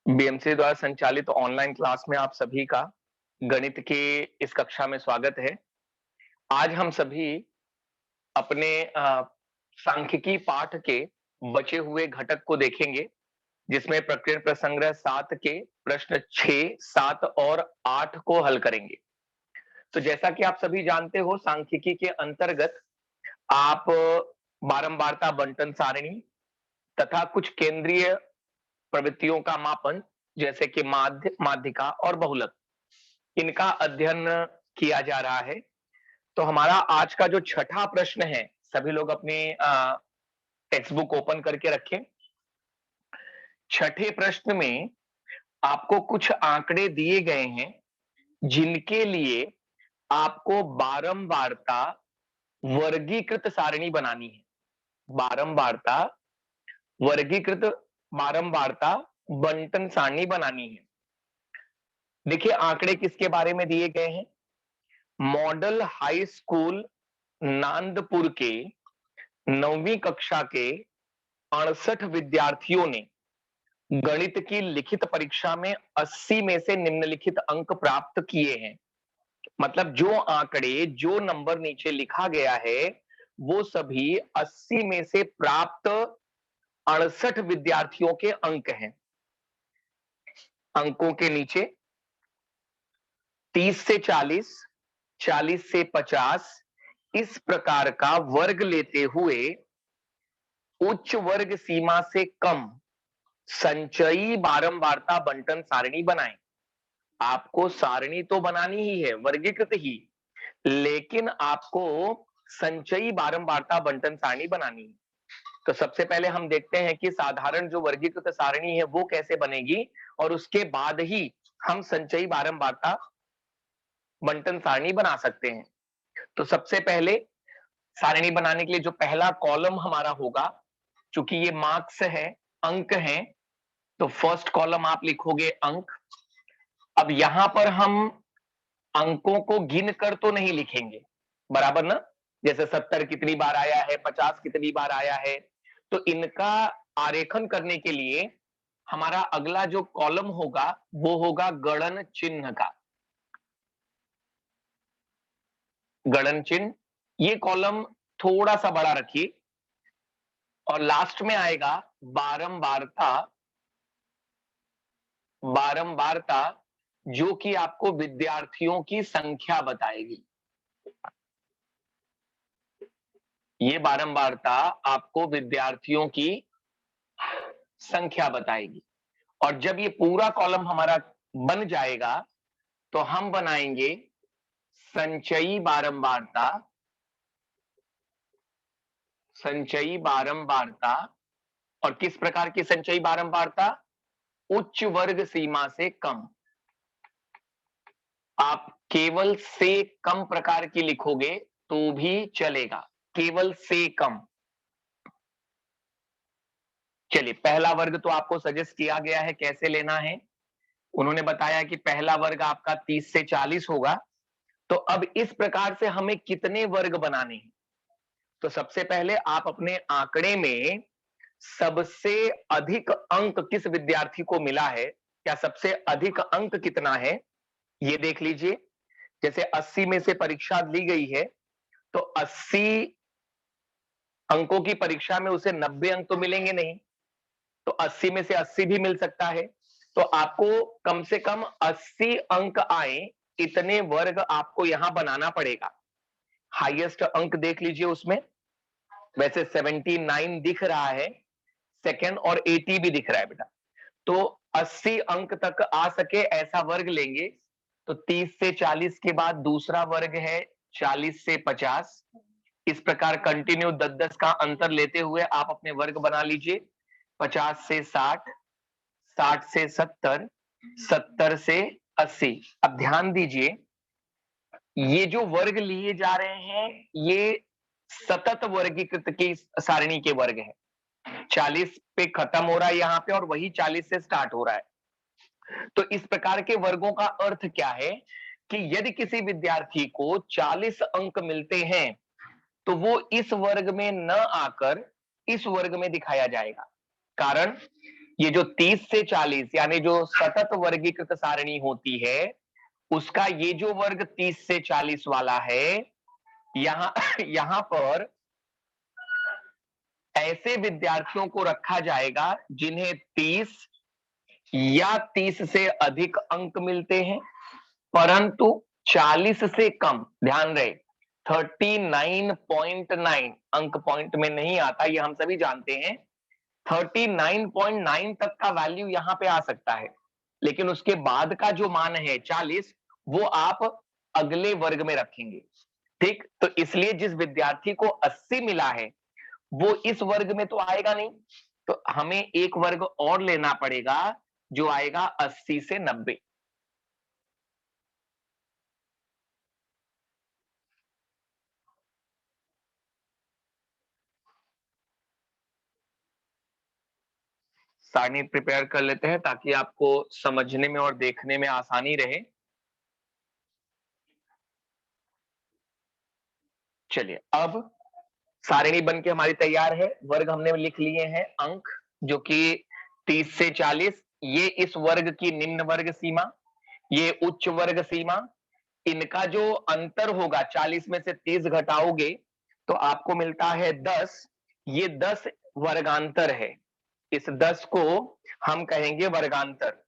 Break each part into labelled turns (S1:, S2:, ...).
S1: BMC द्वारा संचालित online class में आप सभी का गणित के इस कक्षा में स्वागत है। आज हम सभी अपने सांख्यिकी पाठ के बचे हुए घटक को देखेंगे, जिसमें प्रकीर्ण प्रसंग्रह 7 के प्रश्न 6, 7 और 8 को हल करेंगे। तो जैसा कि आप सभी जानते हो, सांख्यिकी के अंतर्गत आप बारंबारता बंटन सारणी तथा कुछ केंद्रीय प्रवृत्तियों का मापन, जैसे कि माध्य, माध्यिका और बहुलक, इनका अध्ययन किया जा रहा है। तो हमारा आज का जो छठा प्रश्न है, सभी लोग अपने टेक्स्ट बुक ओपन करके रखें। छठे प्रश्न में आपको कुछ आंकड़े दिए गए हैं, जिनके लिए आपको बारंबारता वर्गीकृत सारणी बनानी है। बारंबारता वर्गीकृत बारंबारता बंटन सारणी बनानी है। देखिए आंकड़े किसके बारे में दिए गए हैं। मॉडल हाई स्कूल नांदपुर के 9वीं कक्षा के 68 विद्यार्थियों ने गणित की लिखित परीक्षा में 80 में से निम्नलिखित अंक प्राप्त किए हैं। मतलब जो आंकड़े, जो नंबर नीचे लिखा गया है, वो सभी 80 में से प्राप्त 68 विद्यार्थियों के अंक हैं। अंकों के नीचे 30 से 40, 40 से 50 इस प्रकार का वर्ग लेते हुए उच्च वर्ग सीमा से कम संचयी बारंबारता बंटन सारणी बनाएं। आपको सारणी तो बनानी ही है, वर्गीकृत ही, लेकिन आपको संचयी बारंबारता बंटन सारणी बनानी है। तो सबसे पहले हम देखते हैं कि साधारण जो वर्गीकृत सारणी है वो कैसे बनेगी, और उसके बाद ही हम संचयी बारंबारता बंटन सारणी बना सकते हैं। तो सबसे पहले सारणी बनाने के लिए जो पहला कॉलम हमारा होगा, चूंकि ये मार्क्स है, अंक हैं, तो फर्स्ट कॉलम आप लिखोगे अंक। अब यहां पर हम अंकों को गिन कर तो नहीं लिखेंगे, बराबर ना। जैसे 70 कितनी बार आया है, 50 कितनी बार आया है, तो इनका आरेखन करने के लिए हमारा अगला जो कॉलम होगा वो होगा गणन चिन्ह का। गणन चिन्ह, ये कॉलम थोड़ा सा बड़ा रखिए, और लास्ट में आएगा बारंबारता। बारंबारता जो कि आपको विद्यार्थियों की संख्या बताएगी। ये बारंबारता आपको विद्यार्थियों की संख्या बताएगी। और जब ये पूरा कॉलम हमारा बन जाएगा तो हम बनाएंगे संचयी बारंबारता। संचयी बारंबारता, और किस प्रकार की संचयी बारंबारता? उच्च वर्ग सीमा से कम। आप केवल से कम प्रकार की लिखोगे तो भी चलेगा, केवल से कम। चलिए, पहला वर्ग तो आपको सजेस्ट किया गया है कैसे लेना है। उन्होंने बताया कि पहला वर्ग आपका 30 से 40 होगा। तो अब इस प्रकार से हमें कितने वर्ग बनाने हैं? तो सबसे पहले आप अपने आंकड़े में सबसे अधिक अंक किस विद्यार्थी को मिला है, या सबसे अधिक अंक कितना है, ये देख लीजिए। जैसे 80 में से परीक्षा ली गई है, तो 80 अंकों की परीक्षा में उसे 90 अंक तो मिलेंगे नहीं, तो 80 में से 80 भी मिल सकता है। तो आपको कम से कम 80 अंक आए, इतने वर्ग आपको यहां बनाना पड़ेगा। हाईएस्ट अंक देख लीजिए उसमें, वैसे 79 दिख रहा है, सेकंड और 80 भी दिख रहा है बेटा। तो 80 अंक तक आ सके ऐसा वर्ग लेंगे। तो 30 से 40 के बाद दूसरा वर्ग है 40 से 50। इस प्रकार कंटिन्यू 10-10 का अंतर लेते हुए आप अपने वर्ग बना लीजिए। 50 से 60, 60 से 70, 70 से 80। अब ध्यान दीजिए, ये जो वर्ग लिए जा रहे हैं ये सतत वर्गीकृत की सारणी के वर्ग है। 40 पे खत्म हो रहा है यहां पे, और वही 40 से स्टार्ट हो रहा है। तो इस प्रकार के वर्गों का अर्थ क्या है कि यदि किसी विद्यार्थी को 40 अंक मिलते हैं तो वो इस वर्ग में न आकर इस वर्ग में दिखाया जाएगा। कारण ये जो 30 से 40 यानी जो सतत वर्गीकृत सारणी होती है, उसका ये जो वर्ग 30 से 40 वाला है, यहां यहां पर ऐसे विद्यार्थियों को रखा जाएगा जिन्हें 30 या 30 से अधिक अंक मिलते हैं, परंतु 40 से कम। ध्यान रहे, 39.9 अंक पॉइंट में नहीं आता, ये हम सभी जानते हैं। 39.9 तक का वैल्यू यहां पे आ सकता है, लेकिन उसके बाद का जो मान है 40, वो आप अगले वर्ग में रखेंगे। ठीक, तो इसलिए जिस विद्यार्थी को 80 मिला है वो इस वर्ग में तो आएगा नहीं, तो हमें एक वर्ग और लेना पड़ेगा जो आएगा 80 से 90। सारणी प्रिपेयर कर लेते हैं ताकि आपको समझने में और देखने में आसानी रहे। चलिए, अब सारणी बन के हमारी तैयार है। वर्ग हमने लिख लिए हैं, अंक जो कि 30 से 40, ये इस वर्ग की निम्न वर्ग सीमा, ये उच्च वर्ग सीमा। इनका जो अंतर होगा, 40 में से 30 घटाओगे तो आपको मिलता है 10। ये 10 वर्गांतर है, इस 10 को हम कहेंगे वर्गांतर।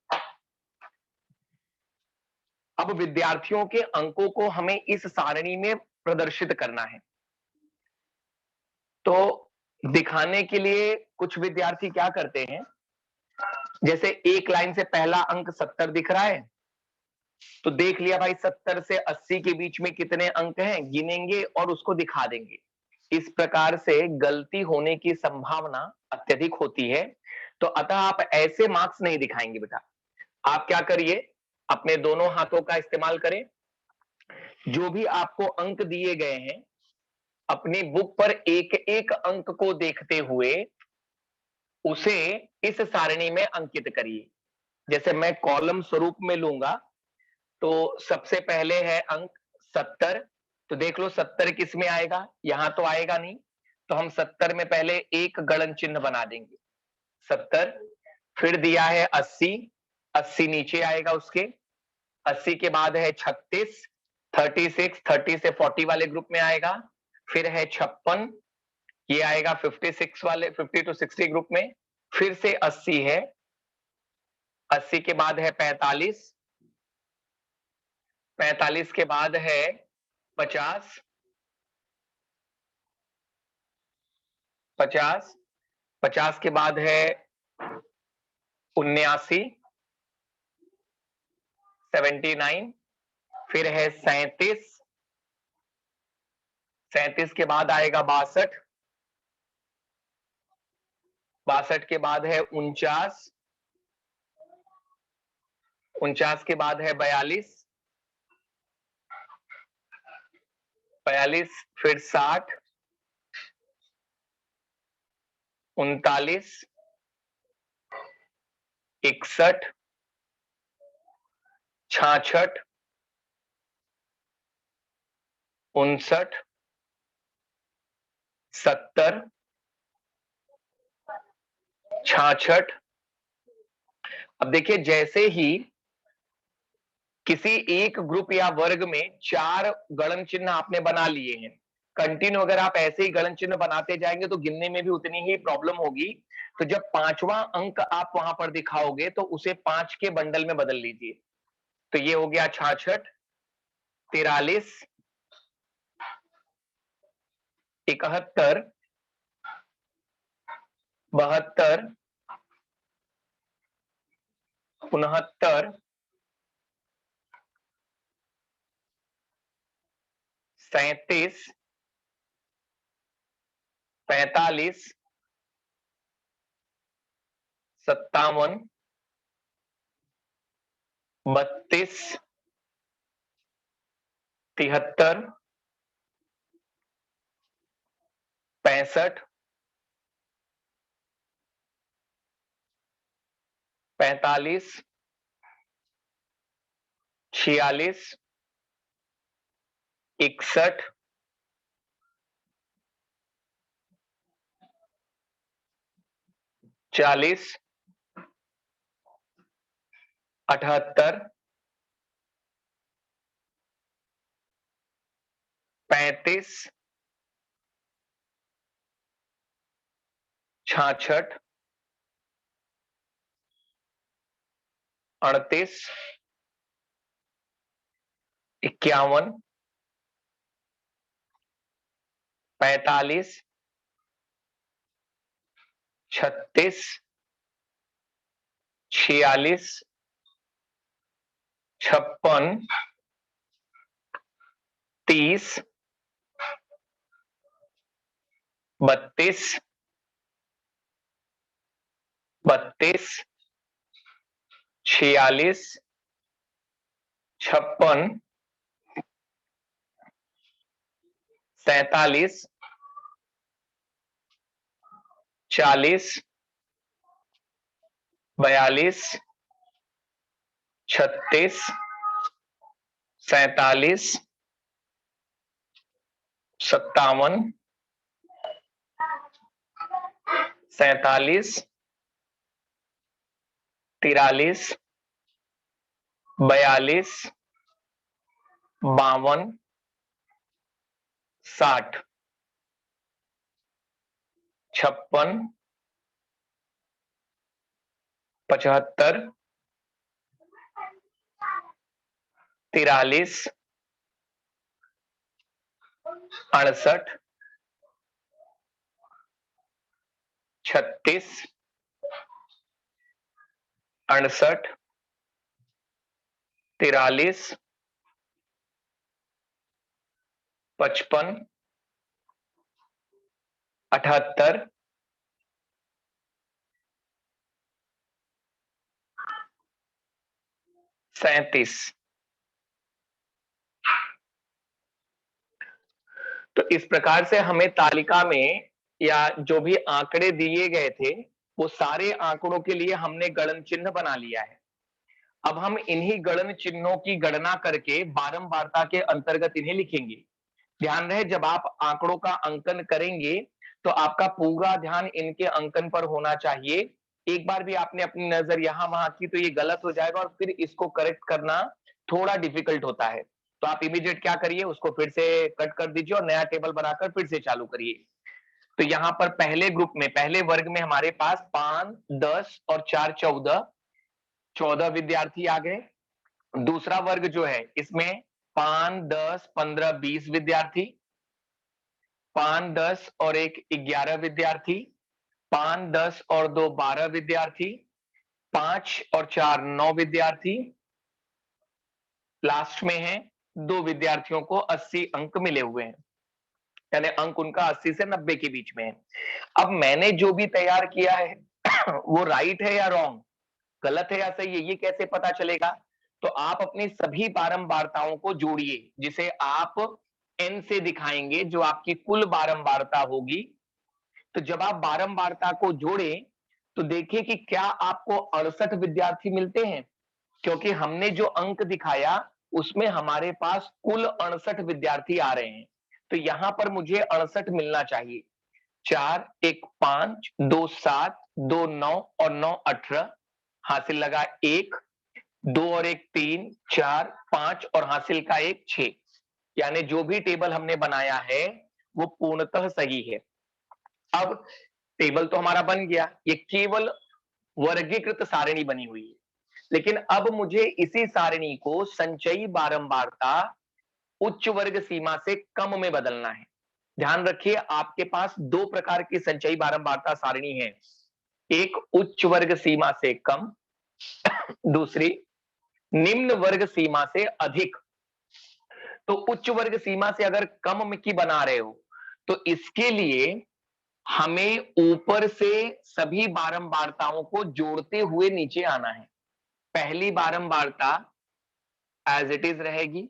S1: अब विद्यार्थियों के अंकों को हमें इस सारणी में प्रदर्शित करना है। तो दिखाने के लिए कुछ विद्यार्थी क्या करते हैं, जैसे एक लाइन से पहला अंक 70 दिख रहा है, तो देख लिया भाई 70 से 80 के बीच में कितने अंक हैं, गिनेंगे और उसको दिखा देंगे। इस प्रकार से गलती होने की संभावना अत्यधिक होती है, तो अतः आप ऐसे मार्क्स नहीं दिखाएंगे बेटा। आप क्या करिए, अपने दोनों हाथों का इस्तेमाल करें, जो भी आपको अंक दिए गए हैं अपनी बुक पर एक एक अंक को देखते हुए उसे इस सारणी में अंकित करिए। जैसे मैं कॉलम स्वरूप में लूंगा, तो सबसे पहले है अंक 70, तो देख लो 70 किस में आएगा, यहां तो आएगा नहीं, तो हम 70 में पहले एक गणन चिन्ह बना देंगे, 70। फिर दिया है 80, 80 नीचे आएगा उसके, 80 के बाद है 36, 36, 30 से 40 वाले ग्रुप में आएगा। फिर है 56, ये आएगा 56 वाले, 50 टू 60 ग्रुप में। फिर से 80 है, 80 के बाद है 45, 45 के बाद है 50, 50, 50 के बाद है 79, 79, फिर है 37, 37 के बाद आएगा 62, 62 के बाद है 49, 49 के बाद है 42, 42, फिर 60, 39, 61, 66, 59, 70, 66। अब देखिए, जैसे ही किसी एक ग्रुप या वर्ग में 4 गणन चिन्ह आपने बना लिए हैं, कंटिन्यू अगर आप ऐसे ही गणन चिन्ह बनाते जाएंगे तो गिनने में भी उतनी ही प्रॉब्लम होगी। तो जब 5वां अंक आप वहां पर दिखाओगे तो उसे 5 के बंडल में बदल लीजिए। तो ये हो गया 66, 43, 71, 72, 69, 37, 45, 57, 32, 73, 65, 45, 46, 61, 40, 78, 35, 66, 38, 51, 45, 36, 46, 56, 30, 32, 32, 46, 56, 47, 40, 42, 36, 47, 57, 47, 43, 42, 52, 60, 56, 75, 43, 68, 36, 68, 43, 55, 78, 37। तो इस प्रकार से हमें तालिका में या जो भी आंकड़े दिए गए थे, वो सारे आंकड़ों के लिए हमने गणन चिन्ह बना लिया है। अब हम इन्हीं गणन चिन्हों की गणना करके बारंबारता के अंतर्गत इन्हें लिखेंगे। ध्यान रहे, जब आप आंकड़ों का अंकन करेंगे तो आपका पूरा ध्यान इनके अंकन पर होना चाहिए। एक बार भी आपने अपनी नजर यहां वहां की तो ये गलत हो जाएगा और फिर इसको करेक्ट करना थोड़ा डिफिकल्ट होता है। तो आप इमीडिएट क्या करिए, उसको फिर से कट कर दीजिए और नया टेबल बनाकर फिर से चालू करिए। तो यहां पर पहले ग्रुप में, पहले वर्ग में हमारे पास 5, 10 और 4, 14, 14 विद्यार्थी आ गए। दूसरा वर्ग जो है इसमें 5, 10, 15, 20 विद्यार्थी, 5, 10 और 1, 11 विद्यार्थी, 5, 10 और 2, 12 विद्यार्थी, 5 और 4, 9 विद्यार्थी। लास्ट में है 2 विद्यार्थियों को 80 अंक मिले हुए हैं, यानी अंक उनका 80 से 90 के बीच में है। अब मैंने जो भी तैयार किया है वो राइट है या रॉन्ग, गलत है या सही है, ये कैसे पता चलेगा? तो आप अपनी सभी बारंबारताओं को जोड़िए, जिसे आप n से दिखाएंगे, जो आपकी कुल बारंबारता होगी। तो जब आप बारंबारता को जोड़ें तो देखिए कि क्या आपको 68 विद्यार्थी मिलते हैं, क्योंकि हमने जो अंक दिखाया उसमें हमारे पास कुल 68 विद्यार्थी आ रहे हैं। तो यहां पर मुझे 68 मिलना चाहिए। 4, 1, 5, 2, 7, 2, 9 और 9, 18। हासिल लगा 1, 2 और 1, 3, 4, 5 और हासिल का 1, 6। यानी जो भी टेबल हमने बनाया है वो पूर्णतः सही है। अब टेबल तो हमारा बन गया, ये केवल वर्गीकृत सारणी बनी हुई है। लेकिन अब मुझे इसी सारणी को संचयी बारंबारता उच्च वर्ग सीमा से कम में बदलना है। ध्यान रखिए, आपके पास दो प्रकार की संचयी बारंबारता सारणी है, एक उच्च वर्ग सीमा से कम, दूसरी निम्न वर्ग सीमा से अधिक। तो उच्च वर्ग सीमा से अगर कम में की बना रहे हो तो इसके लिए हमें ऊपर से सभी बारंबारताओं को जोड़ते हुए नीचे आना है। पहली बारंबारता एज इट इज रहेगी,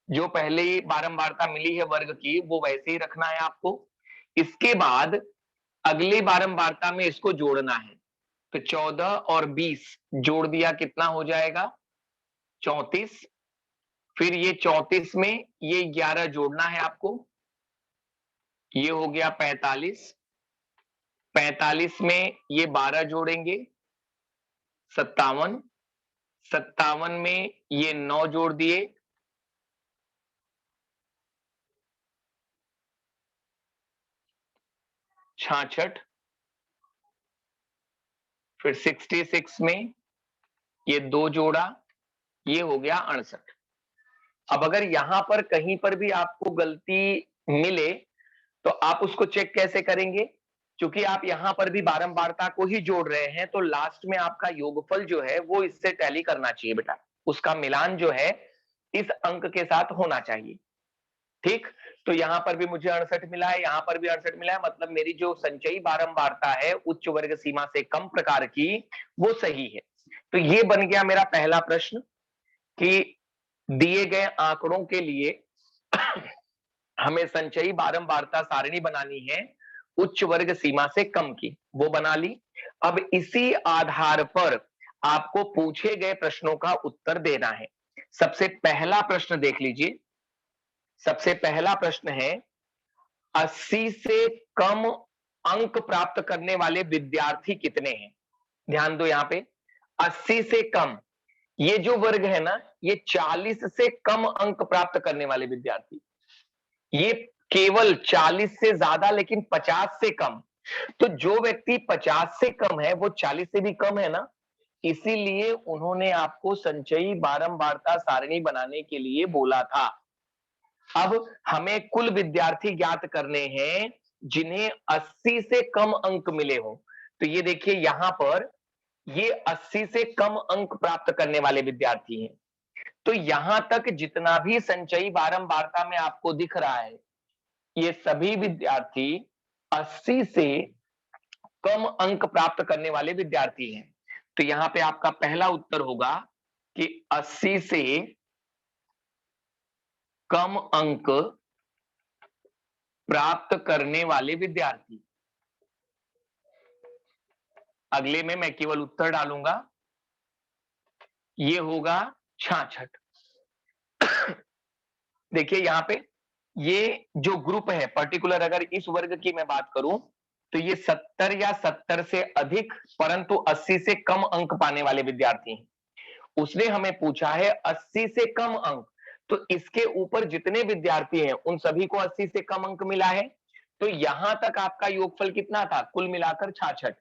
S1: जो पहले ही बारंबारता मिली है वर्ग की वो वैसे ही रखना है आपको। इसके बाद अगली बारंबारता में इसको जोड़ना है। तो 14 और 20 जोड़ दिया, कितना हो जाएगा? 34। फिर ये 34 में ये 11 जोड़ना है आपको, ये हो गया 45। 45 में ये 12 जोड़ेंगे, 57। 57 में ये 9 जोड़ दिए, 66, फिर 66 में ये 2 जोड़ा, ये हो गया 68। अब अगर यहां पर कहीं पर भी आपको गलती मिले तो आप उसको चेक कैसे करेंगे? क्योंकि आप यहां पर भी बारंबारता को ही जोड़ रहे हैं, तो लास्ट में आपका योगफल जो है वो इससे टैली करना चाहिए बेटा। उसका मिलान जो है इस अंक के साथ होना चाहिए। ठीक, तो यहां पर भी मुझे 68 मिला है, यहां पर भी 68 मिला है, मतलब मेरी जो संचयी बारंबारता है उच्च वर्ग सीमा से कम प्रकार की, वो सही है। तो ये बन गया मेरा पहला प्रश्न कि दिए गए आंकड़ों के लिए हमें संचयी बारंबारता सारणी बनानी है उच्च वर्ग सीमा से कम की, वो बना ली। अब इसी आधार पर आपको पूछे गए प्रश्नों का उत्तर देना है। सबसे पहला प्रश्न देख लीजिए। सबसे पहला प्रश्न है 80 से कम अंक प्राप्त करने वाले विद्यार्थी कितने हैं? ध्यान दो यहां पे, 80 से कम, ये जो वर्ग है ना, ये 40 से कम अंक प्राप्त करने वाले विद्यार्थी, ये केवल 40 से ज्यादा लेकिन 50 से कम। तो जो व्यक्ति 50 से कम है वो 40 से भी कम है ना, इसीलिए उन्होंने आपको संचयी बारंबारता सारणी बनाने के लिए बोला था। अब हमें कुल विद्यार्थी ज्ञात करने हैं जिन्हें 80 से कम अंक मिले हो। तो ये देखिए यहां पर ये 80 से कम अंक प्राप्त करने वाले विद्यार्थी हैं। तो यहां तक जितना भी संचयी बारंबारता में आपको दिख रहा है, ये सभी विद्यार्थी 80 से कम अंक प्राप्त करने वाले विद्यार्थी हैं। तो यहां पे आपका पहला उत्तर होगा कि 80 से कम अंक प्राप्त करने वाले विद्यार्थी। अगले में मैं केवल उत्तर डालूंगा, ये होगा 66। देखिए यहां पे ये जो ग्रुप है पर्टिकुलर, अगर इस वर्ग की मैं बात करूं तो ये 70 या 70 से अधिक परंतु 80 से कम अंक पाने वाले विद्यार्थी हैं। उसने हमें पूछा है 80 से कम अंक, तो इसके ऊपर जितने विद्यार्थी हैं उन सभी को 80 से कम अंक मिला है। तो यहां तक आपका योगफल कितना था? कुल मिलाकर 66।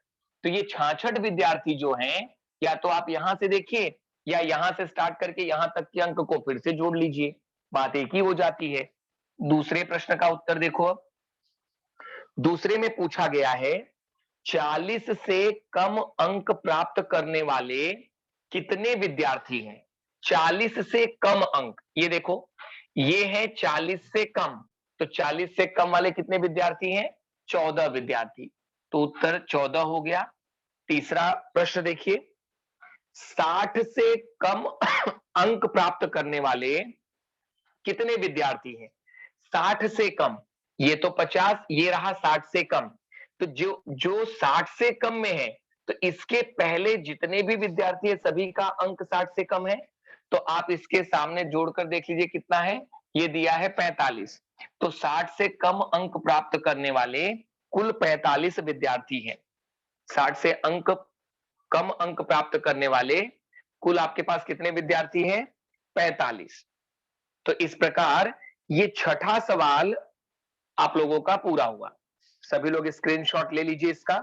S1: तो ये 66 विद्यार्थी जो हैं, या तो आप यहां से देखिए या यहां से स्टार्ट करके यहां तक के अंक को फिर से जोड़ लीजिए, बात एक ही हो जाती है। दूसरे प्रश्न का उत्तर देखो। अब दूसरे में पूछा गया है 40 से कम अंक प्राप्त करने वाले कितने विद्यार्थी हैं? 40 से कम अंक, ये देखो, ये है 40 से कम, तो 40 से कम वाले कितने विद्यार्थी हैं? 14 विद्यार्थी। तो उत्तर 14 हो गया। तीसरा प्रश्न देखिए, 60 से कम अंक प्राप्त करने वाले कितने विद्यार्थी हैं? 60 से कम, ये तो 50, ये रहा 60 से कम। तो जो जो 60 से कम में है, तो इसके पहले जितने भी विद्यार्थी है सभी का अंक 60 से कम है। तो आप इसके सामने जोड़कर देख लीजिए कितना है, ये दिया है 45। तो 60 से कम अंक प्राप्त करने वाले कुल 45 विद्यार्थी हैं। 60 से कम अंक प्राप्त करने वाले कुल आपके पास कितने विद्यार्थी हैं? 45। तो इस प्रकार ये छठा सवाल आप लोगों का पूरा हुआ। सभी लोग स्क्रीनशॉट ले लीजिए इसका।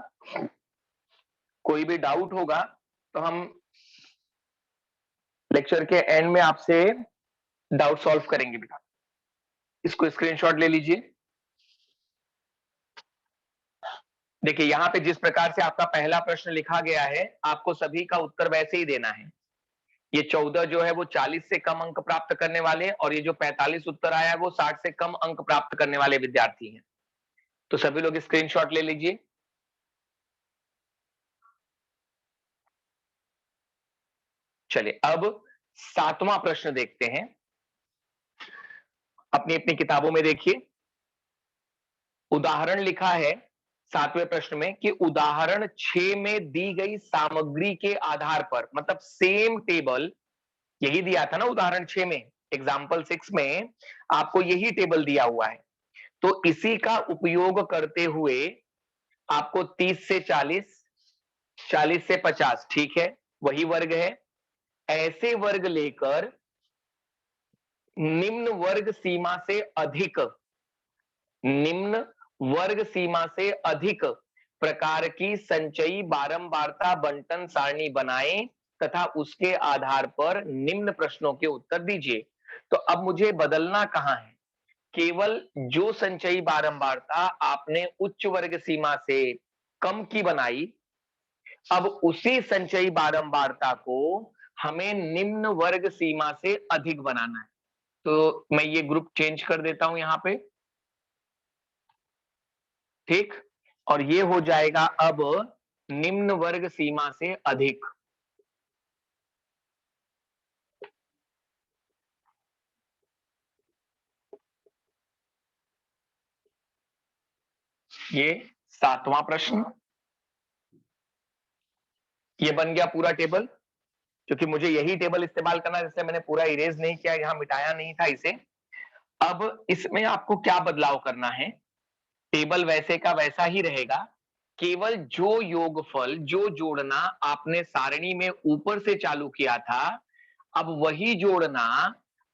S1: कोई भी डाउट होगा तो हम लेक्चर के एंड में आपसे डाउट सॉल्व करेंगे बेटा। इसको स्क्रीनशॉट ले लीजिए। देखिए यहां पे जिस प्रकार से आपका पहला प्रश्न लिखा गया है, आपको सभी का उत्तर वैसे ही देना है। ये 14 जो है वो 40 से कम अंक प्राप्त करने वाले, और ये जो 45 उत्तर आया है वो 60 से कम अंक प्राप्त करने वाले विद्यार्थी हैं। तो सभी लोग स्क्रीनशॉट ले लीजिए। चलिए अब 7वां प्रश्न देखते हैं। अपनी अपनी किताबों में देखिए, उदाहरण लिखा है 7वें प्रश्न में कि उदाहरण 6 में दी गई सामग्री के आधार पर, मतलब सेम टेबल यही दिया था ना उदाहरण 6 में, एग्जाम्पल 6 में आपको यही टेबल दिया हुआ है। तो इसी का उपयोग करते हुए आपको 30 से 40, 40 से 50, ठीक है, वही वर्ग है, ऐसे वर्ग लेकर निम्न वर्ग सीमा से अधिक, निम्न वर्ग सीमा से अधिक प्रकार की संचयी बारंबारता बंटन सारणी बनाएं तथा उसके आधार पर निम्न प्रश्नों के उत्तर दीजिए। तो अब मुझे बदलना कहां है, केवल जो संचयी बारंबारता आपने उच्च वर्ग सीमा से कम की बनाई, अब उसी संचयी बारंबारता को हमें निम्न वर्ग सीमा से अधिक बनाना है। तो मैं ये ग्रुप चेंज कर देता हूं यहां पे, ठीक, और ये हो जाएगा अब निम्न वर्ग सीमा से अधिक। ये 7वां प्रश्न, ये बन गया पूरा टेबल, क्योंकि मुझे यही टेबल इस्तेमाल करना है, जिससे मैंने पूरा इरेज नहीं किया, यहां मिटाया नहीं था इसे। अब इसमें आपको क्या बदलाव करना है, टेबल वैसे का वैसा ही रहेगा, केवल जो योगफल, जो जोड़ना आपने सारणी में ऊपर से चालू किया था, अब वही जोड़ना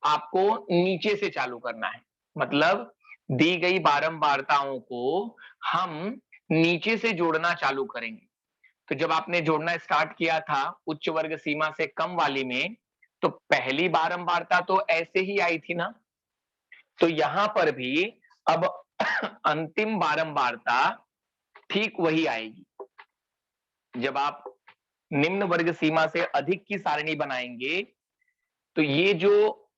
S1: आपको नीचे से चालू करना है। मतलब दी गई बारंबारताओं को हम नीचे से जोड़ना चालू करेंगे। तो जब आपने जोड़ना स्टार्ट किया था उच्च वर्ग सीमा से कम वाली में, तो पहली बारंबारता तो ऐसे ही आई थी ना, तो यहां पर भी अब अंतिम बारंबारता ठीक वही आएगी। जब आप निम्न वर्ग सीमा से अधिक की सारणी बनाएंगे, तो ये जो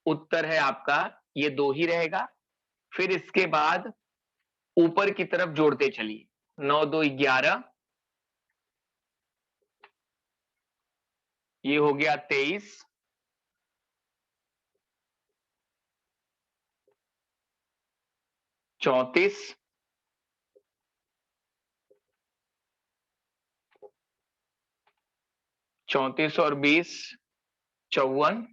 S1: उत्तर है आपका, ये 2 ही रहेगा। फिर इसके बाद ऊपर की तरफ जोड़ते चलिए, 9 2 11, ये हो गया 23, 34, 34 और 20 54,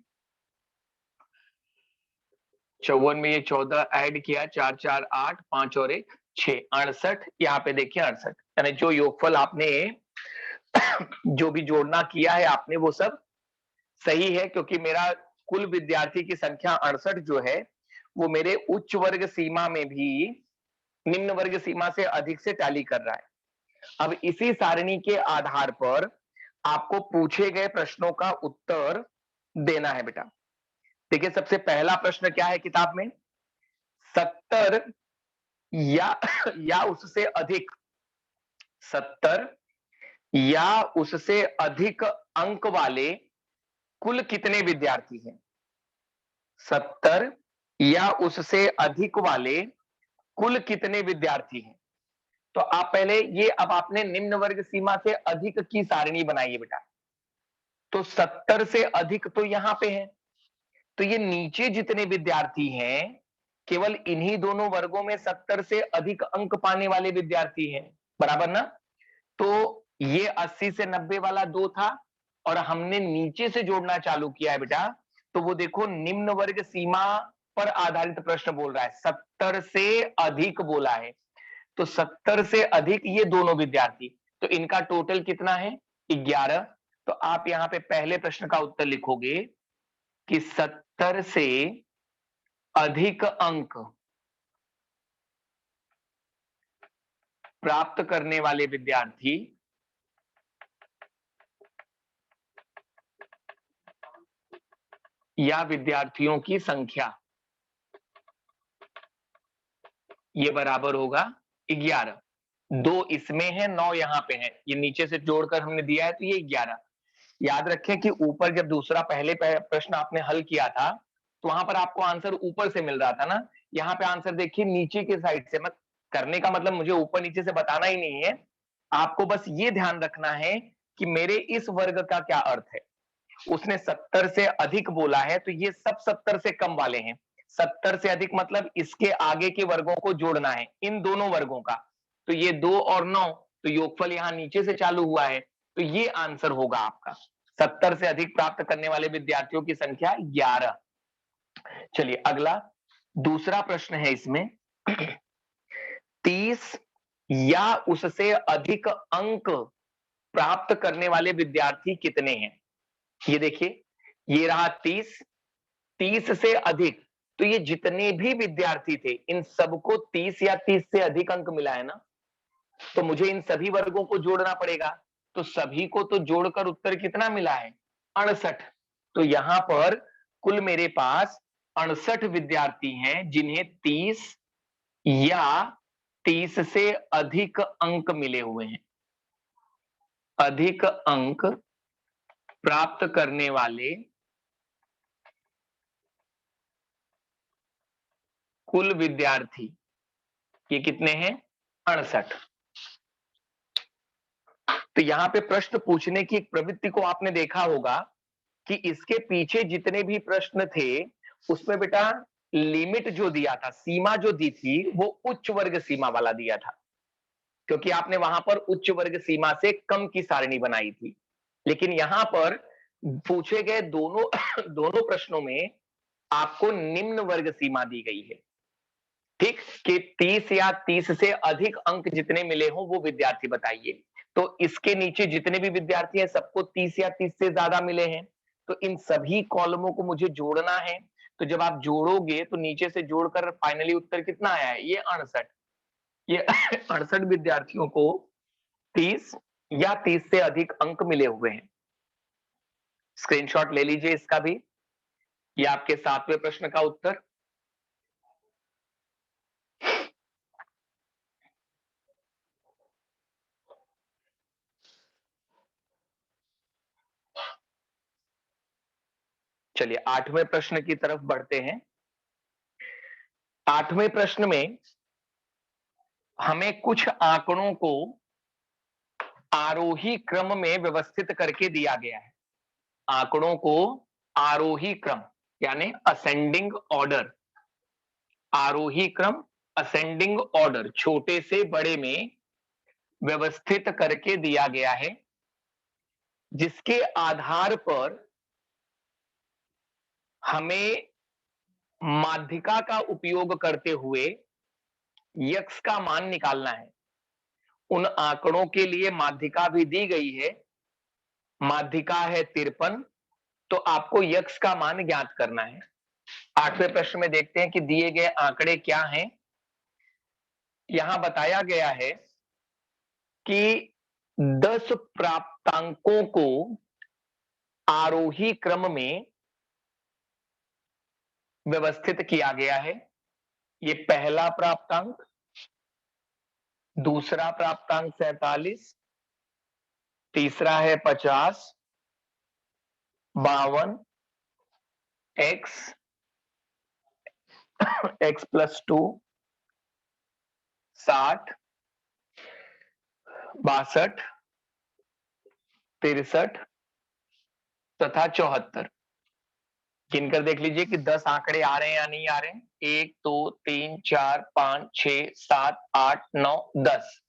S1: 54 में ये 14 ऐड किया, 4 4 8, 5 और 1 6, 68, यहाँ पे देखिए 68, यानी जो योगफल आपने जो भी जोड़ना किया है आपने, वो सब सही है, क्योंकि मेरा कुल विद्यार्थी की संख्या 68 जो है, वो मेरे उच्च वर्ग सीमा में भी निम्न वर्ग सीमा से अधिक से टैली कर रहा है। अब इसी सारणी के आधार पर आपको पूछे गए प्रश्नों का उत्तर देना है बेटा। देखिए सबसे पहला प्रश्न क्या है किताब में, 70 या या उससे अधिक, 70 या उससे अधिक अंक वाले कुल कितने विद्यार्थी हैं, 70 या उससे अधिक वाले कुल कितने विद्यार्थी हैं। तो आप पहले ये, अब आपने निम्न वर्ग सीमा से अधिक की सारणी बनाई है बेटा, तो 70 से अधिक तो यहां पे है, तो ये नीचे जितने विद्यार्थी हैं, केवल इन्हीं दोनों वर्गों में 70 से अधिक अंक पाने वाले विद्यार्थी हैं, बराबर ना। तो ये 80 से 90 वाला 2 था, और हमने नीचे से जोड़ना चालू किया है बेटा, तो वो देखो निम्न वर्ग सीमा पर आधारित प्रश्न बोल रहा है, 70 से अधिक बोला है, तो 70 से अधिक ये दोनों विद्यार्थी, तो इनका टोटल कितना है, 11। तो आप यहां पे पहले प्रश्न का उत्तर लिखोगे कि 70 से अधिक अंक प्राप्त करने वाले विद्यार्थी या विद्यार्थियों की संख्या, ये बराबर होगा 11। 2 इसमें है, 9 यहां पे है, ये नीचे से जोड़कर हमने दिया है, तो ये 11। याद रखें कि ऊपर जब दूसरा पहले प्रश्न आपने हल किया था, तो वहां पर आपको आंसर ऊपर से मिल रहा था ना, यहाँ पे आंसर देखिए नीचे के साइड से। मत करने का मतलब मुझे ऊपर नीचे से बताना ही नहीं है, आपको बस ये ध्यान रखना है कि मेरे इस वर्ग का क्या अर्थ है। उसने 70 से अधिक बोला है, तो ये सब 70 से कम वाले हैं। 70 से अधिक मतलब इसके आगे के वर्गों को जोड़ना है, इन दोनों वर्गों का, तो ये 2 और 9, तो योगफल यहां नीचे से चालू हुआ है, तो ये आंसर होगा आपका, 70 से अधिक प्राप्त करने वाले विद्यार्थियों की संख्या 11। चलिए अगला दूसरा प्रश्न है इसमें, 30 या उससे अधिक अंक प्राप्त करने वाले विद्यार्थी कितने हैं। ये देखिए, ये रहा 30, 30 से अधिक, तो ये जितने भी विद्यार्थी थे इन सबको 30 या 30 से अधिक अंक मिला है ना, तो मुझे इन सभी वर्गों को जोड़ना पड़ेगा। तो सभी को तो जोड़कर उत्तर कितना मिला है? 68। तो यहां पर कुल मेरे पास 68 विद्यार्थी हैं जिन्हें 30 या 30 से अधिक अंक मिले हुए हैं। अधिक अंक प्राप्त करने वाले कुल विद्यार्थी ये कितने हैं? 68। तो यहां पे प्रश्न पूछने की एक प्रवृत्ति को आपने देखा होगा कि इसके पीछे जितने भी प्रश्न थे उसमें बेटा लिमिट जो दिया था, सीमा जो दी थी, वो उच्च वर्ग सीमा वाला दिया था, क्योंकि आपने वहां पर उच्च वर्ग सीमा से कम की सारणी बनाई थी। लेकिन यहां पर पूछे गए दोनों दोनों प्रश्नों में आपको निम्न वर्ग सीमा दी गई है, ठीक, कि 30 या 30 से अधिक अंक जितने मिले हो वो विद्यार्थी बताइए। तो इसके नीचे जितने भी विद्यार्थी हैं सबको 30 या 30 से ज्यादा मिले हैं, तो इन सभी कॉलमों को मुझे जोड़ना है। तो जब आप जोड़ोगे तो नीचे से जोड़कर फाइनली उत्तर कितना आया है? ये 68। ये 68 विद्यार्थियों को 30 या 30 से अधिक अंक मिले हुए हैं। स्क्रीनशॉट ले लीजिए इसका भी। ये आपके 7वें प्रश्न का उत्तर। चलिए 8वें प्रश्न की तरफ बढ़ते हैं। 8वें प्रश्न में हमें कुछ आंकड़ों को आरोही क्रम में व्यवस्थित करके दिया गया है। आंकड़ों को आरोही क्रम यानी असेंडिंग ऑर्डर, आरोही क्रम असेंडिंग ऑर्डर, छोटे से बड़े में व्यवस्थित करके दिया गया है, जिसके आधार पर हमें माध्यिका का उपयोग करते हुए यक्स का मान निकालना है। उन आंकड़ों के लिए माध्यिका भी दी गई है, माध्यिका है 53, तो आपको यक्स का मान ज्ञात करना है। 8वें प्रश्न में देखते हैं कि दिए गए आंकड़े क्या हैं। यहां बताया गया है कि 10 प्राप्तांकों को आरोही क्रम में व्यवस्थित किया गया है। ये पहला प्राप्तांक, दूसरा प्राप्तांक 47, तीसरा है 50, 52, एक्स, एक्स प्लस 2, 60, 62, 63 तथा 74। गिनकर देख लीजिए कि 10 आंकड़े आ रहे हैं या नहीं आ रहे हैं। 1 2 3 4 5 6 7 8 9 10।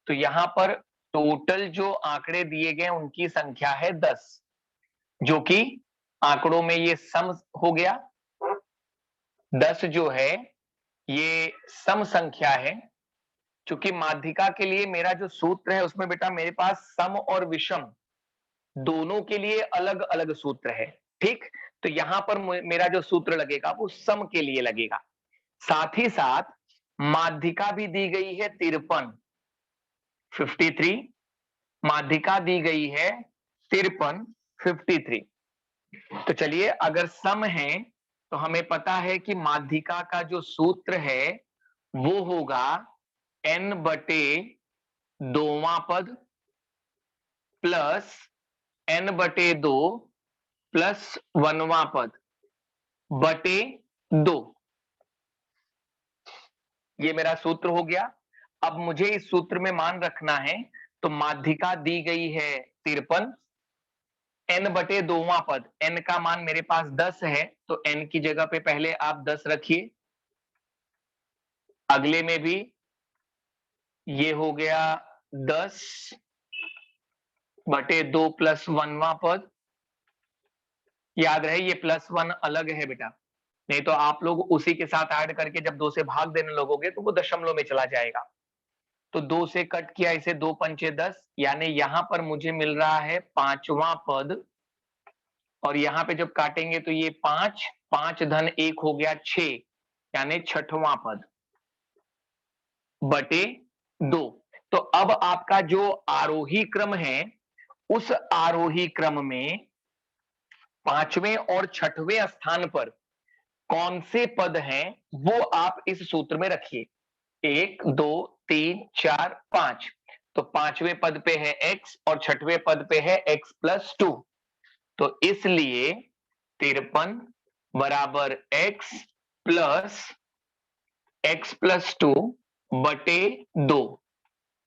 S1: तो यहां पर टोटल जो आंकड़े दिए गए उनकी संख्या है 10, जो कि आंकड़ों में ये सम हो गया। 10 जो है ये सम संख्या है। चूंकि माध्यिका के लिए मेरा जो सूत्र है उसमें बेटा मेरे पास सम और विषम दोनों के लिए अलग अलग सूत्र है, ठीक। तो यहां पर मेरा जो सूत्र लगेगा वो सम के लिए लगेगा। साथ ही साथ माध्यिका भी दी गई है 53, 53, माध्यिका दी गई है 53, 53। तो चलिए अगर सम है तो हमें पता है कि माध्यिका का जो सूत्र है वो होगा n बटे 2वां पद प्लस n बटे 2 प्लस 1वां पद बटे 2। ये मेरा सूत्र हो गया। अब मुझे इस सूत्र में मान रखना है, तो माध्यिका दी गई है 53, n बटे 2वां पद, n का मान मेरे पास 10 है, तो n की जगह पे पहले आप 10 रखिए। अगले में भी ये हो गया 10 बटे 2 प्लस 1वां पद। याद रहे ये प्लस 1 अलग है बेटा, नहीं तो आप लोग उसी के साथ ऐड करके जब 2 से भाग देने लगोगे तो वो दशमलव में चला जाएगा। तो 2 से कट किया इसे, 2 पंचे 10, यानी यहां पर मुझे मिल रहा है 5वां पद और यहाँ पे जब काटेंगे तो ये 5, 5 धन 1 हो गया 6, यानी छठवां पद बटे 2। तो अब आपका जो आरोही क्रम है, उस आरोही क्रम में पांचवें और छठवें स्थान पर कौन से पद हैं, वो आप इस सूत्र में रखिए। 1, 2, 3, 4, 5। तो पांचवें पद पे है x और छठवें पद पे है x+2। तो इसलिए 53 बराबर x+2 बटे 2।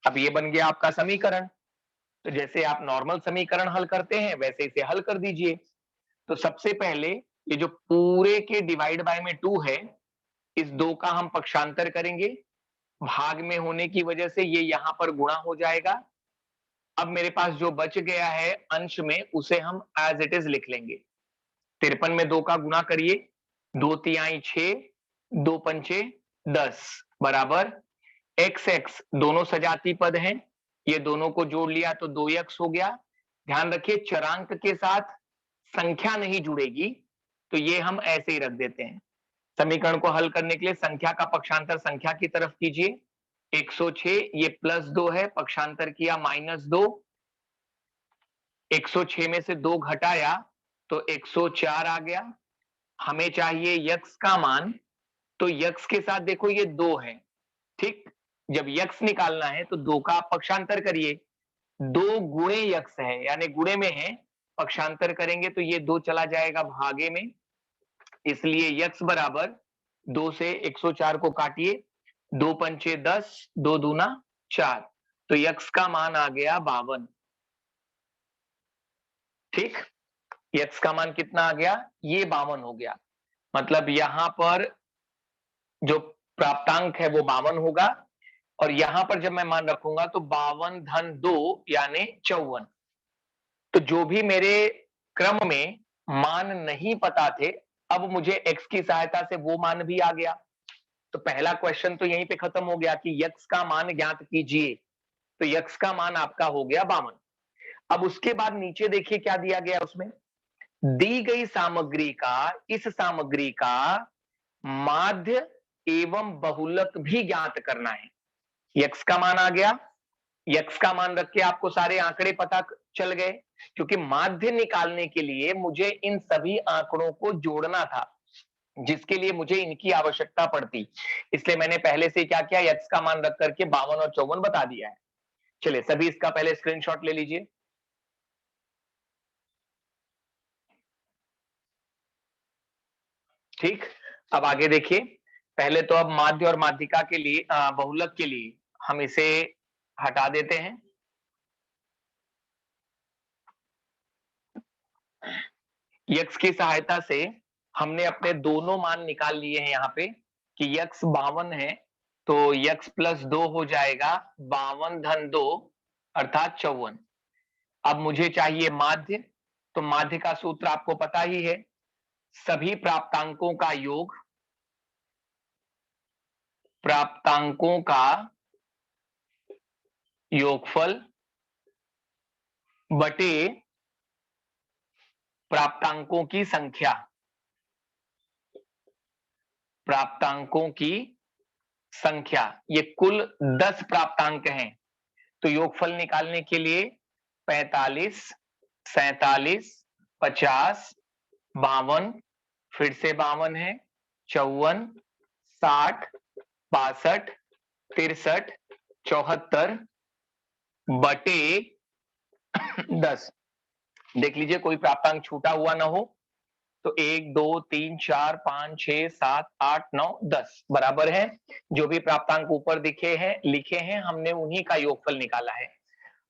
S1: अब ये बन गया आपका समीकरण। तो जैसे आप नॉर्मल समीकरण हल करते हैं वैसे इसे हल कर दीजिए। तो सबसे पहले ये जो पूरे के डिवाइड बाय में 2 है, इस 2 का हम पक्षांतर करेंगे। भाग में होने की वजह से ये यहां पर गुणा हो जाएगा। अब मेरे पास जो बच गया है अंश में, उसे हम एज इट इज लिख लेंगे। 53 में 2 का गुणा करिए, 2 तिहाई 6, 2 पंचे 10 बराबर x दोनों सजाती पद हैं, ये दोनों को जोड़ लिया तो 2x हो गया। ध्यान रखिए चरांक के साथ संख्या नहीं जुड़ेगी, तो ये हम ऐसे ही रख देते हैं। समीकरण को हल करने के लिए संख्या का पक्षांतर संख्या की तरफ कीजिए। 106 ये +2 है, पक्षांतर किया -2। 106 में से 2 घटाया तो 104 आ गया। हमें चाहिए यक्स का मान, तो यक्स के साथ देखो ये 2 है, ठीक। जब यक्स निकालना है तो 2 का आप पक्षांतर करिए। 2 गुणे यक्स है, यानी गुणे में है, पक्षांतर करेंगे तो ये 2 चला जाएगा भागे में। इसलिए यक्स बराबर 2 से 104 को काटिए, 2 पंचे 10, 2 दूना 4। तो यक्स का मान आ गया 52। ठीक, यक्स का मान कितना आ गया, ये 52 हो गया। मतलब यहां पर जो प्राप्तांक है वो 52 होगा, और यहां पर जब मैं मान रखूंगा तो 52 धन 2 यानी 54। तो जो भी मेरे क्रम में मान नहीं पता थे, अब मुझे x की सहायता से वो मान भी आ गया। तो पहला क्वेश्चन तो यहीं पे खत्म हो गया कि यक्स का मान ज्ञात कीजिए। तो यक्स का मान आपका हो गया 52। अब उसके बाद नीचे देखिए क्या दिया गया उसमें, दी गई सामग्री का, इस सामग्री का माध्य एवं बहुलक भी ज्ञात करना है। यक्स का मान आ गया, यक्स का मान रख के आपको सारे आंकड़े पता चल गए, क्योंकि माध्य निकालने के लिए मुझे इन सभी आंकड़ों को जोड़ना था, जिसके लिए मुझे इनकी आवश्यकता पड़ती। इसलिए मैंने पहले से क्या किया, यक्स का मान रख करके 52 और 54 बता दिया है। चलिए सभी इसका पहले स्क्रीनशॉट ले लीजिए। ठीक, अब आगे देखिए। पहले तो अब माध्य और माध्यिका के लिए, बहुलक के लिए हम इसे हटा देते हैं। यक्स की सहायता से हमने अपने दोनों मान निकाल लिए हैं यहाँ पे, कि यक्स 52 है तो x+2 हो जाएगा 52 धन 2 अर्थात 54। अब मुझे चाहिए माध्य, तो माध्य का सूत्र आपको पता ही है, सभी प्राप्तांकों का योग, प्राप्तांकों का योगफल बटे प्राप्तांकों की संख्या, प्राप्तांकों की संख्या। ये कुल 10 प्राप्तांक हैं, तो योगफल निकालने के लिए 45, 47, 50, 52, फिर से 52 है, 54, 60, 62, 63, 74 बटे 10। देख लीजिए कोई प्राप्तांक छूटा हुआ ना हो। तो 1, 2, 3, 4, 5, 6, 7, 8, 9, 10 बराबर है। जो भी प्राप्तांक ऊपर दिखे हैं, लिखे हैं, हमने उन्हीं का योगफल निकाला है।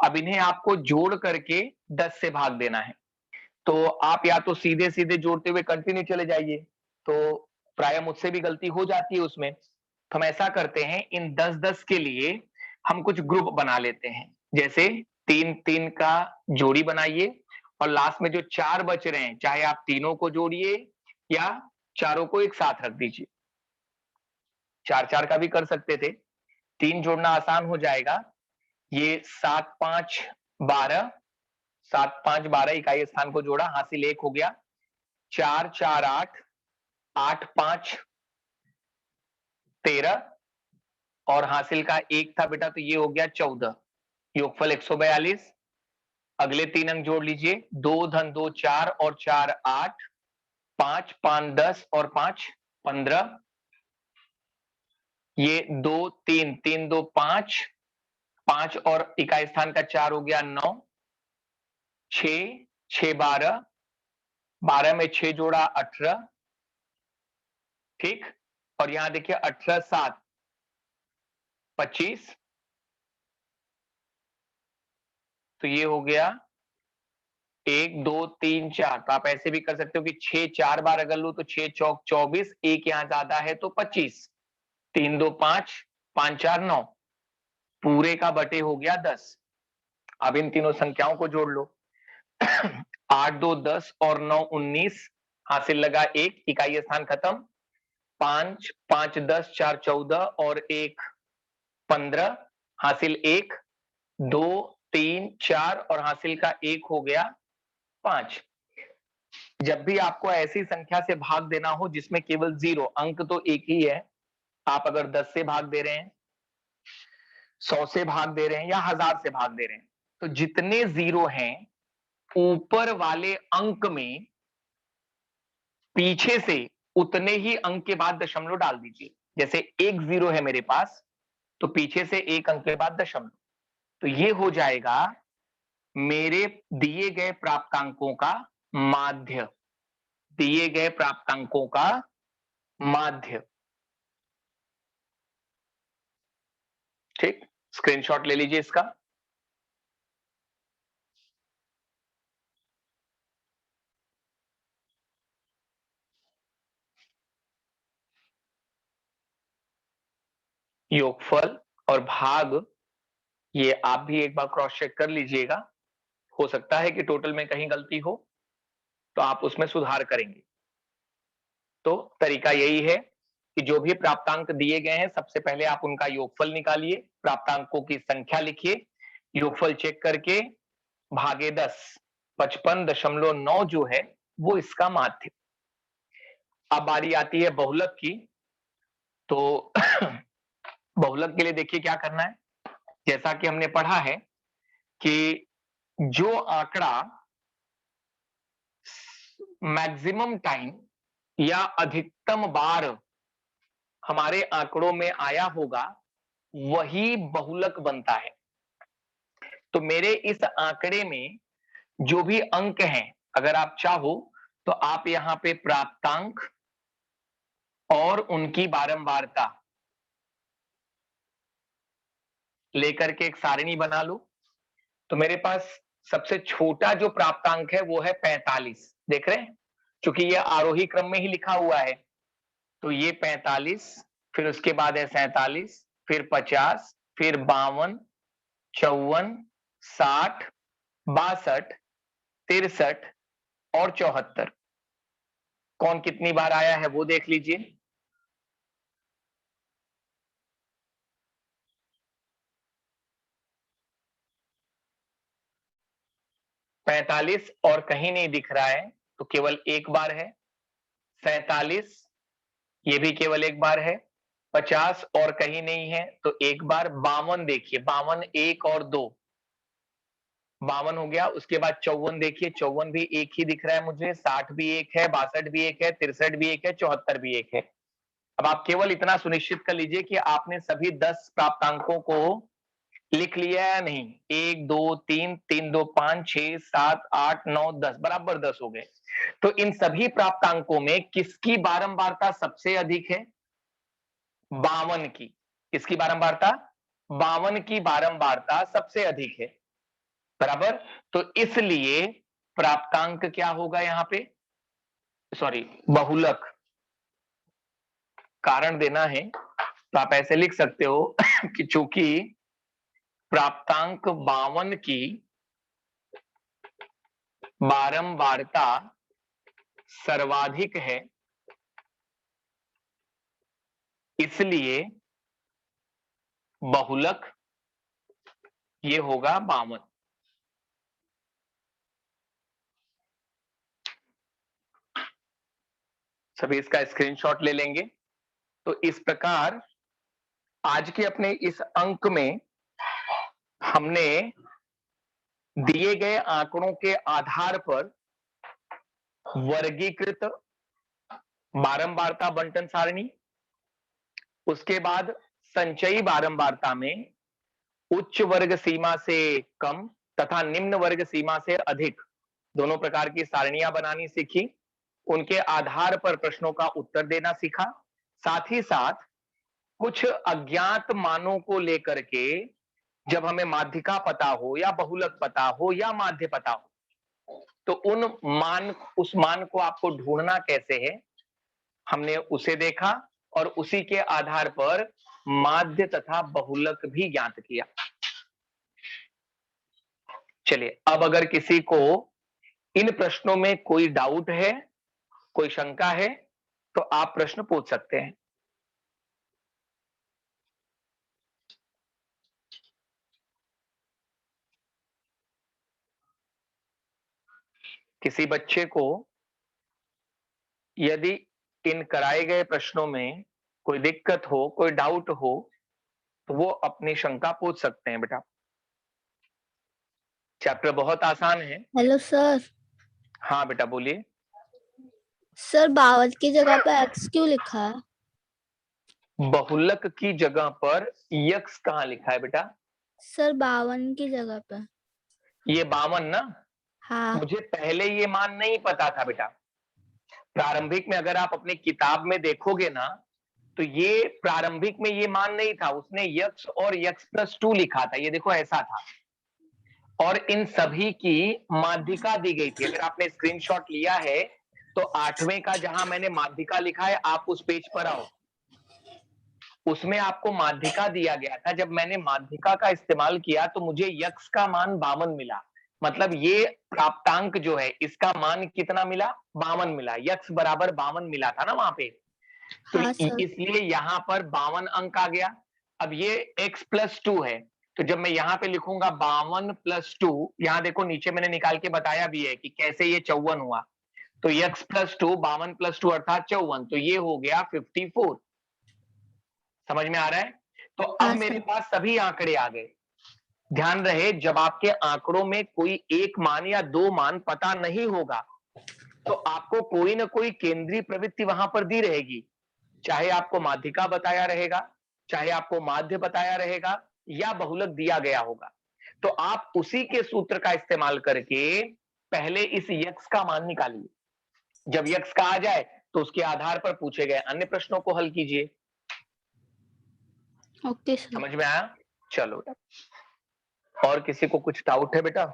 S1: अब इन्हें आपको जोड़ करके 10 से भाग देना है। तो आप या तो सीधे सीधे जोड़ते हुए कंटिन्यू चले जाइए, तो प्राय मुझसे भी गलती हो जाती है उसमें। तो हम ऐसा करते हैं, इन 10-10 के लिए हम कुछ ग्रुप बना लेते हैं। जैसे 3-3 का जोड़ी बनाइए, और लास्ट में जो 4 बच रहे हैं, चाहे आप तीनों को जोड़िए या चारों को एक साथ रख दीजिए। 4-4 का भी कर सकते थे, 3 जोड़ना आसान हो जाएगा। ये 7, 5, 12, 7 5 12 इकाई स्थान को जोड़ा, हासिल 1 हो गया। 4 4 8, 8 5 13 और हासिल का 1 था बेटा, तो ये हो गया 14। योगफल 142। अगले 3 अंक जोड़ लीजिए, 2 धन 2 4 और 4 8, 5 5 10 और 5 15। ये 2 3 3 2 5, 5 और इकाई स्थान का 4 हो गया 9, 6 6 12, 12 में 6 जोड़ा 18, ठीक। और यहां देखिए 18 7 25, तो ये हो गया 1 2 3 4। तो आप ऐसे भी कर सकते हो कि 6 4 बार अगर लू तो 6 चौक 24, एक यहां ज्यादा है तो 25, 3 2 5, 5 4 9, पूरे का बटे हो गया 10। अब इन तीनों संख्याओं को जोड़ लो। 8 2 10 और 9 19, हासिल लगा 1, इकाई स्थान खत्म। 5 5 10 4 14 और 1 15, हासिल 1, 2 3 4 और हासिल का 1 हो गया 5। जब भी आपको ऐसी संख्या से भाग देना हो जिसमें केवल 0 अंक, तो एक ही है। आप अगर 10 से भाग दे रहे हैं, 100 से भाग दे रहे हैं या 1000 से भाग दे रहे हैं, तो जितने 0 हैं ऊपर वाले अंक में पीछे से उतने ही अंक के बाद दशमलव डाल दीजिए। जैसे 1 0 है मेरे पास, तो पीछे से 1 अंक के बाद दशमलव, तो ये हो जाएगा मेरे दिए गए प्राप्तांकों का माध्य। दिए गए प्राप्तांकों का माध्य, ठीक। स्क्रीनशॉट ले लीजिए इसका। योगफल और भाग, ये आप भी एक बार क्रॉस चेक कर लीजिएगा। हो सकता है कि टोटल में कहीं गलती हो, तो आप उसमें सुधार करेंगे। तो तरीका यही है कि जो भी प्राप्तांक दिए गए हैं, सबसे पहले आप उनका योगफल निकालिए, प्राप्तांकों की संख्या लिखिए, योगफल चेक करके भागे 10, 55.9 जो है वो इसका माध्य। अब बारी आती है बहुलक की। तो बहुलक के लिए देखिए क्या करना है। जैसा कि हमने पढ़ा है कि जो आंकड़ा मैक्सिमम टाइम या अधिकतम बार हमारे आंकड़ों में आया होगा, वही बहुलक बनता है। तो मेरे इस आंकड़े में जो भी अंक हैं, अगर आप चाहो तो आप यहां पे प्राप्तांक और उनकी बारंबारता लेकर के एक सारणी बना लो। तो मेरे पास सबसे छोटा जो प्राप्तांक है वो है 45, देख रहे हैं, क्योंकि ये आरोही क्रम में ही लिखा हुआ है। तो ये 45, फिर उसके बाद है 47, फिर 50, फिर 52, 54, 60, 62, 63 और 74। कौन कितनी बार आया है वो देख लीजिए। 45 और कहीं नहीं दिख रहा है, तो केवल एक बार है। 47, ये भी केवल एक बार है। 50 और कहीं नहीं है, तो एक बार। 52 देखिए, 52 1 और 2, 52 हो गया। उसके बाद 54 देखिए, 54 भी एक ही दिख रहा है मुझे। 60 भी एक है, 62 भी एक है, 63 भी एक है, 74 भी एक है। अब आप केवल इतना सुनिश्चित कर लीजिए कि आपने सभी 10 प्राप्तांकों को लिख लिया है या नहीं। 1 2 3 3 2 5 6 7 8 9 10, बराबर 10 हो गए। तो इन सभी प्राप्तांकों में किसकी बारंबारता सबसे अधिक है? 52 की। किसकी बारंबारता? 52 की बारंबारता सबसे अधिक है, बराबर। तो इसलिए प्राप्तांक क्या होगा यहां पे, सॉरी, बहुलक। कारण देना है तो आप ऐसे लिख सकते हो कि चूंकि प्राप्तांक 52 की बारंबारता सर्वाधिक है, इसलिए बहुलक ये होगा 52। सभी इसका स्क्रीनशॉट ले लेंगे। तो इस प्रकार आज के अपने इस अंक में हमने दिए गए आंकड़ों के आधार पर वर्गीकृत बारंबारता बंटन सारणी, उसके बाद संचयी बारंबारता में उच्च वर्ग सीमा से कम तथा निम्न वर्ग सीमा से अधिक दोनों प्रकार की सारणियां बनानी सीखी, उनके आधार पर प्रश्नों का उत्तर देना सीखा। साथ ही साथ कुछ अज्ञात मानों को लेकर के जब हमें माध्यिका पता हो या बहुलक पता हो या माध्य पता हो तो उस मान को आपको ढूंढना कैसे है, हमने उसे देखा और उसी के आधार पर माध्य तथा बहुलक भी ज्ञात किया। चलिए, अब अगर किसी को इन प्रश्नों में कोई डाउट है, कोई शंका है, तो आप प्रश्न पूछ सकते हैं। किसी बच्चे को यदि इन कराए गए प्रश्नों में कोई दिक्कत हो, कोई डाउट हो, तो वो अपनी शंका पूछ सकते हैं बेटा। चैप्टर बहुत आसान है।
S2: Hello sir.
S1: हाँ बेटा बोलिए।
S2: सर 52 की जगह पर x क्यों लिखा है?
S1: बहुलक की जगह पर यक्स कहाँ लिखा है बेटा?
S2: सर 52 की जगह पर।
S1: ये 52 ना?
S2: हाँ।
S1: मुझे पहले ये मान नहीं पता था बेटा। प्रारंभिक में अगर आप अपनी किताब में देखोगे ना तो ये प्रारंभिक में ये मान नहीं था, उसने यक्स और यक्स प्लस 2 लिखा था, ये देखो ऐसा था। और इन सभी की माध्यिका दी गई थी। अगर आपने स्क्रीनशॉट लिया है तो 8वें का जहां मैंने माध्यिका लिखा है, आप उस पेज पर आओ, उसमें आपको माध्यिका दिया गया था। जब मैंने माध्यिका का इस्तेमाल किया तो मुझे यक्स का मान 52 मिला, मतलब ये प्राप्तांक जो है इसका मान कितना मिला? 52 मिला। यक्स बराबर 52 मिला था ना वहां पे। तो
S2: हाँ सर।
S1: इसलिए यहां पर 52 अंक आ गया। अब ये x प्लस 2 है, तो जब मैं यहां पे लिखूंगा 52 प्लस 2, यहां देखो नीचे मैंने निकाल के बताया भी है कि कैसे ये 54 हुआ। तो x प्लस 2, 52 प्लस 2 अर्थात 54, तो ये हो गया 54। समझ में आ रहा है? तो अब
S2: हाँ
S1: मेरे
S2: सर।
S1: पास सभी आंकड़े आ गए। ध्यान रहे, जब आपके आंकड़ों में कोई एक मान या दो मान पता नहीं होगा तो आपको कोई ना कोई केंद्रीय प्रवृत्ति वहां पर दी रहेगी, चाहे आपको माध्यिका बताया रहेगा, चाहे आपको माध्य बताया रहेगा या बहुलक दिया गया होगा। तो आप उसी के सूत्र का इस्तेमाल करके पहले इस यक्स का मान निकालिए। जब यक्स का आ जाए तो उसके आधार पर पूछे गए अन्य प्रश्नों को हल कीजिए।
S2: Okay sir.
S1: समझ में आया? चलो, और किसी को कुछ डाउट है बेटा?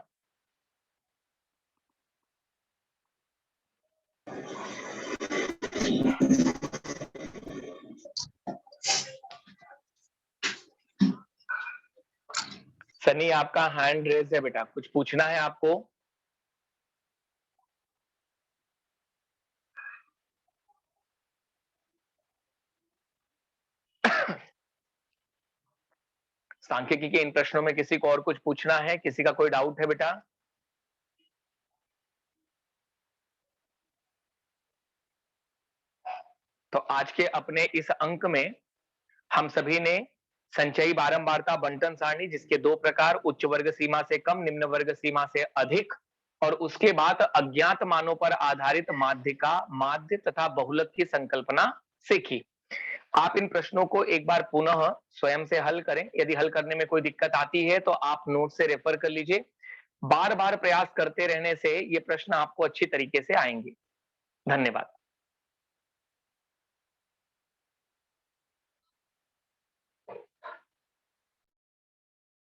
S1: सनी, आपका हैंड रेज है बेटा, कुछ पूछना है आपको? सांख्यिकी के इन प्रश्नों में किसी को और कुछ पूछना है? किसी का कोई डाउट है बेटा? तो आज के अपने इस अंक में हम सभी ने संचयी बारंबारता बंटन सारणी, जिसके दो प्रकार, उच्च वर्ग सीमा से कम, निम्न वर्ग सीमा से अधिक, और उसके बाद अज्ञात मानों पर आधारित माध्यिका, माध्य तथा बहुलक की संकल्पना सीखी। आप इन प्रश्नों को एक बार पुनः स्वयं से हल करें। यदि हल करने में कोई दिक्कत आती है तो आप नोट से रेफर कर लीजिए। बार बार प्रयास करते रहने से ये प्रश्न आपको अच्छी तरीके से आएंगे। धन्यवाद।